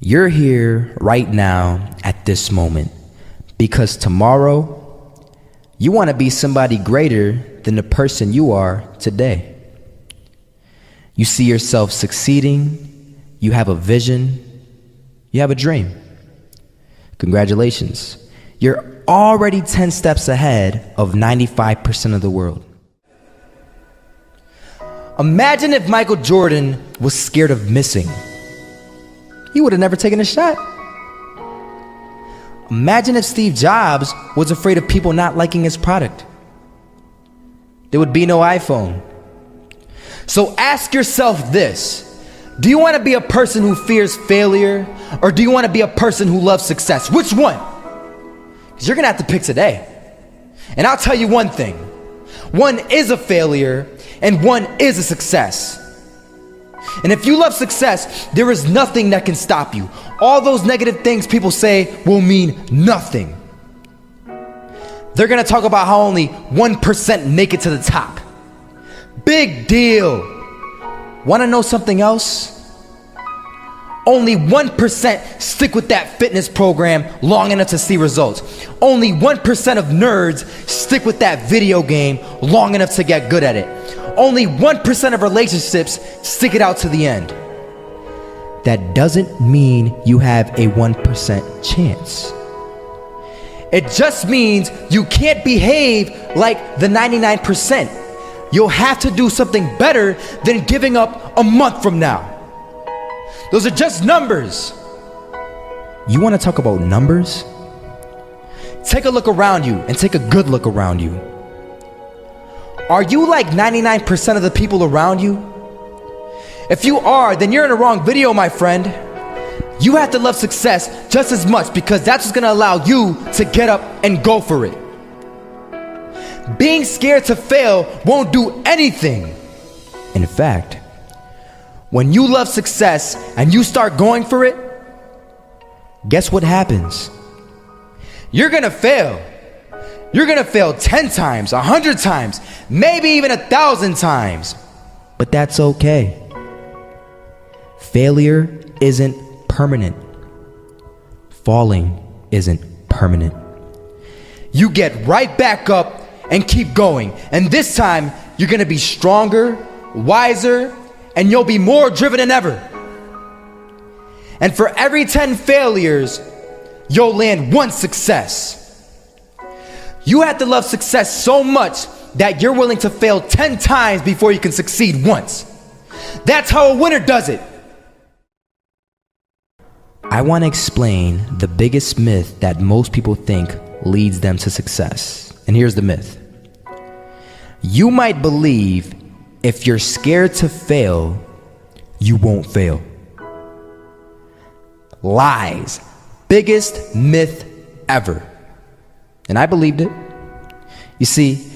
You're here right now at this moment because tomorrow you want to be somebody greater than the person you are today. You see yourself succeeding, you have a vision, you have a dream. Congratulations. You're already 10 steps ahead of 95% of the world. Imagine if Michael Jordan was scared of missing. He would have never taken a shot. Imagine if Steve Jobs was afraid of people not liking his product. There would be no iPhone. So ask yourself this: do you want to be a person who fears failure, or do you want to be a person who loves success? Which one? Because you're going to have to pick today. And I'll tell you one thing: one is a failure and one is a success. And if you love success, there is nothing that can stop you. All those negative things people say will mean nothing. They're going to talk about how only 1% make it to the top. Big deal. Want to know something else? Only 1% stick with that fitness program long enough to see results. Only 1% of nerds stick with that video game long enough to get good at it. Only 1% of relationships stick it out to the end. That doesn't mean you have a 1% chance. It just means you can't behave like the 99%. You'll have to do something better than giving up a month from now. Those are just numbers. You want to talk about numbers? Take a look around you and take a good look around you. Are you like 99% of the people around you? If you are, then you're in the wrong video, my friend. You have to love success just as much because that's what's going to allow you to get up and go for it. Being scared to fail won't do anything. In fact, when you love success and you start going for it, guess what happens? You're going to fail. You're going to fail 10 times, 100 times, maybe even 1,000 times. But that's okay. Failure isn't permanent. Falling isn't permanent. You get right back up and keep going. And this time, you're going to be stronger, wiser, and you'll be more driven than ever. And for every 10 failures, you'll land one success. You have to love success so much that you're willing to fail 10 times before you can succeed once. That's how a winner does it. I want to explain the biggest myth that most people think leads them to success. And here's the myth. You might believe if you're scared to fail, you won't fail. Lies. Biggest myth ever. And I believed it. You see,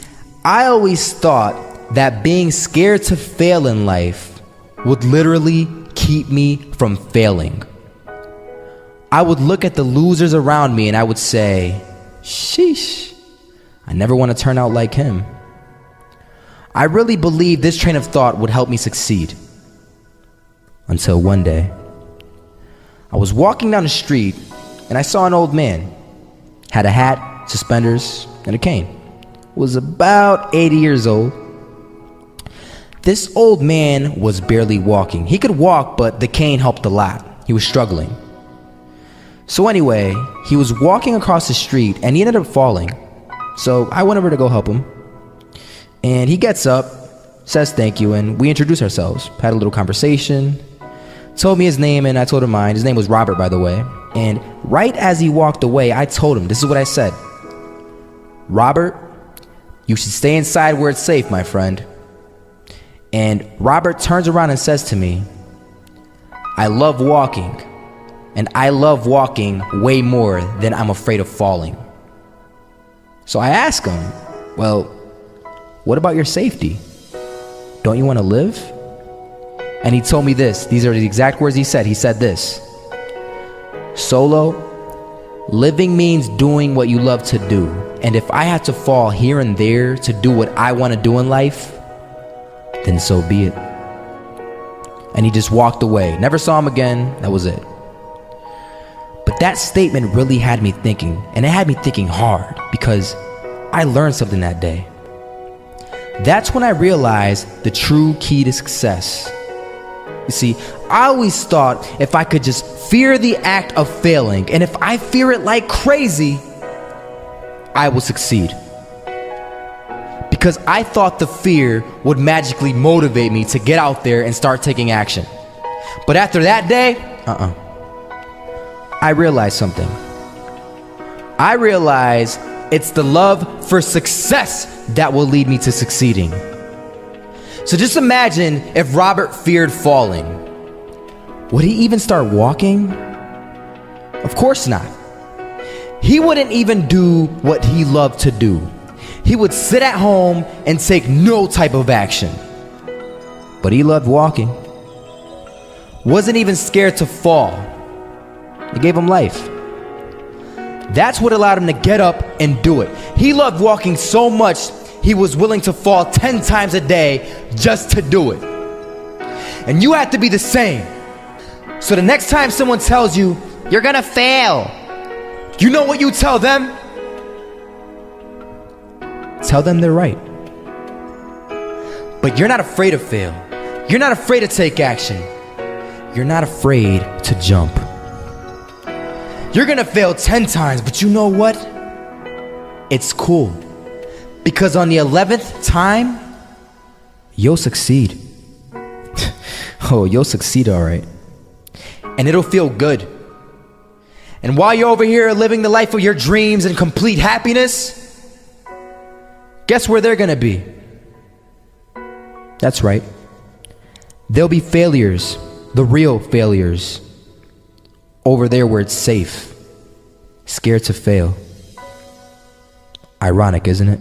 I always thought that being scared to fail in life would literally keep me from failing. I would look at the losers around me and I would say, sheesh, I never want to turn out like him. I really believed this train of thought would help me succeed. Until one day, I was walking down the street and I saw an old man. Had a hat, suspenders, and a cane. Was about 80 years old. This old man was barely walking. He could walk, but the cane helped a lot. He was struggling. So anyway, he was walking across the street and he ended up falling. So I went over to go help him. And he gets up, says thank you, and we introduced ourselves. Had a little conversation. Told me his name and I told him mine. His name was Robert, by the way. And right as he walked away, I told him, this is what I said. Robert, you should stay inside where it's safe, my friend. And Robert turns around and says to me, I love walking. And I love walking way more than I'm afraid of falling. So I asked him, well, what about your safety? Don't you want to live? And he told me this. These are the exact words he said. He said this: Solo, living means doing what you love to do. And if I have to fall here and there to do what I want to do in life, then so be it. And he just walked away. Never saw him again. That was it. that statement really had me thinking, and it had me thinking hard because I learned something that day. That's when I realized the true key to success. You see, I always thought if I could just fear the act of failing, and if I fear it like crazy, I will succeed. Because I thought the fear would magically motivate me to get out there and start taking action. But after that day, I realized something. I realized it's the love for success that will lead me to succeeding. So just imagine if Robert feared falling. Would he even start walking? Of course not. He wouldn't even do what he loved to do. He would sit at home and take no type of action. But he loved walking. Wasn't even scared to fall. It gave him life. That's what allowed him to get up and do it. He loved walking so much, he was willing to fall 10 times a day just to do it. And you have to be the same. So the next time someone tells you, you're gonna fail, you know what you tell them? Tell them they're right. But you're not afraid to fail. You're not afraid to take action. You're not afraid to jump. You're gonna fail 10 times, but you know what? It's cool. Because on the 11th time, you'll succeed. Oh, you'll succeed all right. And it'll feel good. And while you're over here living the life of your dreams and complete happiness, guess where they're gonna be? That's right. They'll be failures, the real failures. Over there where it's safe, scared to fail. Ironic, isn't it?